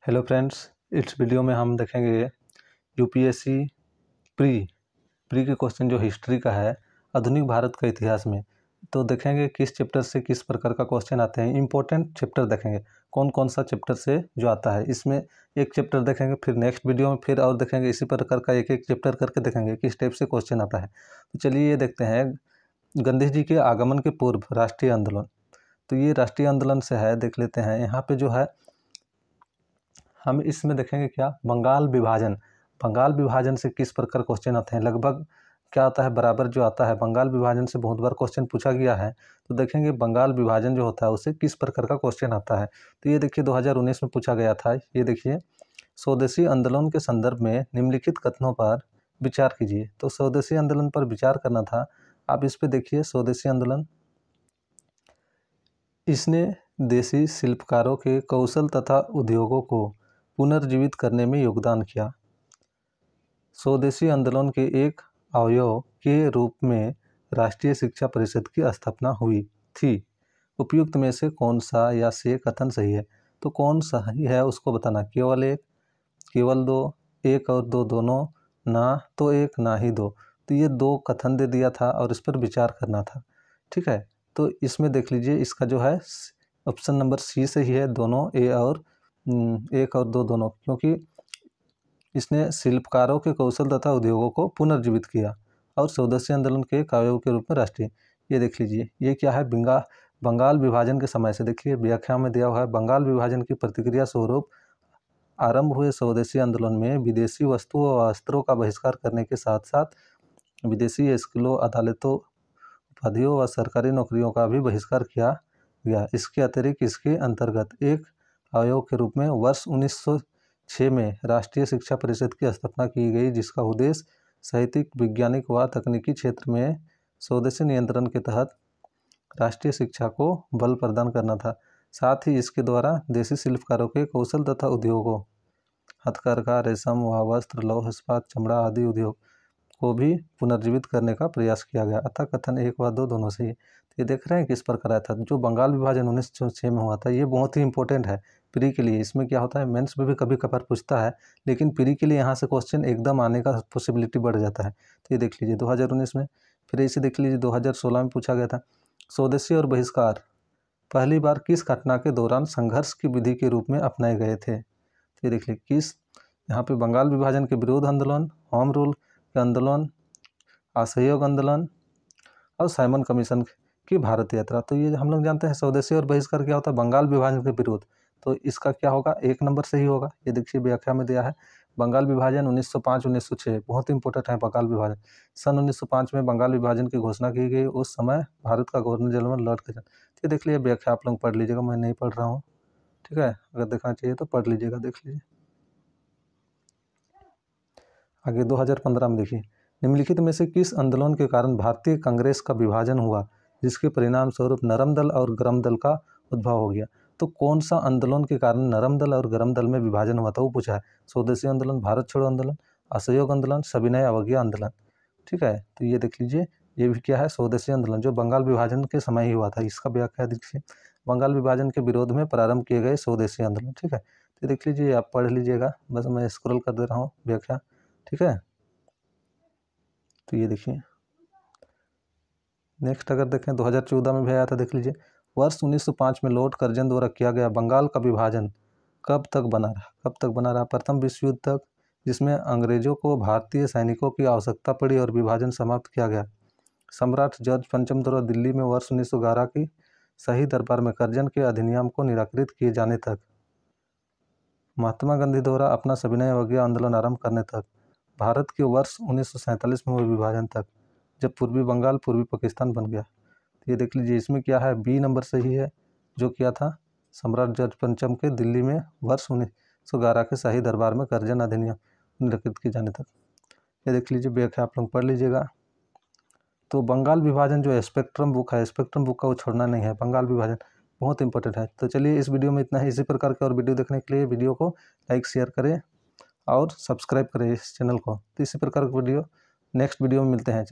Hello friends, इस video में हम देखेंगे यूपीएससी प्री के क्वेश्चन जो हिस्ट्री का है आधुनिक भारत का इतिहास में। तो देखेंगे किस चैप्टर से किस प्रकार का क्वेश्चन आते हैं। इंपॉर्टेंट चैप्टर देखेंगे कौन कौन सा चैप्टर से जो आता है। इसमें एक चैप्टर देखेंगे, फिर नेक्स्ट वीडियो में फिर और देखेंगे, इसी प्रकार का एक एक चैप्टर करके देखेंगे किस टाइप से क्वेश्चन आता है। तो चलिए ये देखते हैं, गांधी जी के आगमन के पूर्व राष्ट्रीय आंदोलन। तो ये राष्ट्रीय आंदोलन से है, देख लेते हैं। यहाँ पे जो है हम इसमें देखेंगे क्या, बंगाल विभाजन से किस प्रकार क्वेश्चन आते हैं। लगभग क्या आता है, बराबर जो आता है। बंगाल विभाजन से बहुत बार क्वेश्चन पूछा गया है, तो देखेंगे बंगाल विभाजन जो होता है उससे किस प्रकार का क्वेश्चन आता है। तो ये देखिए 2019 में पूछा गया था। ये देखिए, स्वदेशी आंदोलन के संदर्भ में निम्नलिखित कथनों पर विचार कीजिए। तो स्वदेशी आंदोलन पर विचार करना था। आप इस पे देखिए, स्वदेशी आंदोलन, इसने देशी शिल्पकारों के कौशल तथा उद्योगों को पुनर्जीवित करने में योगदान किया। स्वदेशी आंदोलन के एक अवयव के रूप में राष्ट्रीय शिक्षा परिषद की स्थापना हुई थी। उपयुक्त में से कौन सा या से कथन सही है। तो कौन सही है उसको बताना। केवल एक, केवल दो, एक और दो दोनों, ना तो एक ना ही दो। तो ये दो कथन दे दिया था और इस पर विचार करना था। ठीक है, तो इसमें देख लीजिए, इसका जो है ऑप्शन नंबर सी सही है, दोनों, एक और दो दोनों, क्योंकि इसने शिल्पकारों के कौशल तथा उद्योगों को पुनर्जीवित किया और स्वदेशी आंदोलन के एक अवयव के रूप में राष्ट्रीय। ये देख लीजिए, ये क्या है, बंगाल विभाजन के समय से। देखिए व्याख्या में दिया हुआ है, बंगाल विभाजन की प्रतिक्रिया स्वरूप आरंभ हुए स्वदेशी आंदोलन में विदेशी वस्तुओं और वस्त्रों का बहिष्कार करने के साथ साथ विदेशी स्कूलों, अदालतों, उपाधियों व सरकारी नौकरियों का भी बहिष्कार किया गया। इसके अतिरिक्त इसके अंतर्गत एक अवयव के रूप में वर्ष 1906 में राष्ट्रीय शिक्षा परिषद की स्थापना की गई, जिसका उद्देश्य साहित्यिक, वैज्ञानिक व तकनीकी क्षेत्र में स्वदेशी नियंत्रण के तहत राष्ट्रीय शिक्षा को बल प्रदान करना था। साथ ही इसके द्वारा देशी शिल्पकारों के कौशल तथा उद्योगों, हथकरघा, रेशम व वस्त्र, लौह इस्पात, चमड़ा आदि उद्योग को भी पुनर्जीवित करने का प्रयास किया गया। अतः कथन एक व दो दोनों से ही। ये देख रहे हैं किस प्रकार आया था। जो बंगाल विभाजन 1906 में हुआ था, ये बहुत ही इंपॉर्टेंट है प्री के लिए। इसमें क्या होता है, मेंस में भी कभी कभार पूछता है, लेकिन प्री के लिए यहाँ से क्वेश्चन एकदम आने का पॉसिबिलिटी बढ़ जाता है। तो ये देख लीजिए 2019 में। फिर इसे देख लीजिए 2016 में पूछा गया था, स्वदेशी और बहिष्कार पहली बार किस घटना के दौरान संघर्ष की विधि के रूप में अपनाए गए थे। तो ये देख लीजिए किस, यहाँ पे बंगाल विभाजन के विरोध आंदोलन, होम रूल के आंदोलन, असहयोग आंदोलन और साइमन कमीशन की भारत यात्रा। तो ये हम लोग जानते हैं स्वदेशी और बहिष्कार क्या होता है, बंगाल विभाजन के विरोध। तो इसका क्या होगा, एक नंबर सही होगा। ये देखिए व्याख्या में दिया है, बंगाल विभाजन 1905-1906 बहुत इंपॉर्टेंट है। बंगाल विभाजन सन 1905 में बंगाल विभाजन की घोषणा की गई। उस समय भारत का गवर्नर जनरल लॉर्ड कर्जन। तो देख लीजिए व्याख्या आप लोग पढ़ लीजिएगा, मैं नहीं पढ़ रहा हूँ। ठीक है, अगर देखना चाहिए तो पढ़ लीजिएगा, देख लीजिए। आगे 2015 में देखिए, निम्नलिखित में से किस आंदोलन के कारण भारतीय कांग्रेस का विभाजन हुआ, जिसके परिणाम स्वरूप नरम दल और गरम दल का उद्भव हो गया। तो कौन सा आंदोलन के कारण नरम दल और गरम दल में विभाजन हुआ था, वो पूछा है। स्वदेशी आंदोलन, भारत छोड़ो आंदोलन, असहयोग आंदोलन, सविनय अवज्ञा आंदोलन। ठीक है, तो ये देख लीजिए, ये भी क्या है, स्वदेशी आंदोलन जो बंगाल विभाजन के समय ही हुआ था। इसका व्याख्या देखिए, बंगाल विभाजन के विरोध में प्रारंभ किए गए स्वदेशी आंदोलन। ठीक है, तो देख लीजिए, आप पढ़ लीजिएगा, बस मैं स्क्रॉल कर दे रहा हूँ व्याख्या। ठीक है, तो ये देखिए नेक्स्ट अगर देखें 2014 में भी आया था, देख लीजिए, वर्ष 1905 में लॉर्ड कर्जन द्वारा किया गया बंगाल का विभाजन कब तक बना रहा, प्रथम विश्व युद्ध तक, जिसमें अंग्रेजों को भारतीय सैनिकों की आवश्यकता पड़ी और विभाजन समाप्त किया गया। सम्राट जॉर्ज पंचम द्वारा दिल्ली में वर्ष 1911 की शाही दरबार में कर्जन के अधिनियम को निराकृत किए जाने तक, महात्मा गांधी द्वारा अपना सविनय अवज्ञा आंदोलन आरंभ करने तक, भारत के वर्ष 1947 में हुए विभाजन तक, जब पूर्वी बंगाल पूर्वी पाकिस्तान बन गया। तो ये देख लीजिए, इसमें क्या है, बी नंबर सही है, जो किया था सम्राट जॉर्ज पंचम के दिल्ली में वर्ष 1911 के शाही दरबार में कर्जन अधिनियम निराकृत किए जाने तक। ये देख लीजिए व्याख्या आप लोग पढ़ लीजिएगा। तो बंगाल विभाजन जो स्पेक्ट्रम बुक है, स्पेक्ट्रम बुक का वो छोड़ना नहीं है, बंगाल विभाजन बहुत इंपॉर्टेंट है। तो चलिए इस वीडियो में इतना ही। इसी प्रकार के और वीडियो देखने के लिए वीडियो को लाइक शेयर करें और सब्सक्राइब करें इस चैनल को। तो इसी प्रकार की वीडियो नेक्स्ट वीडियो में मिलते हैं।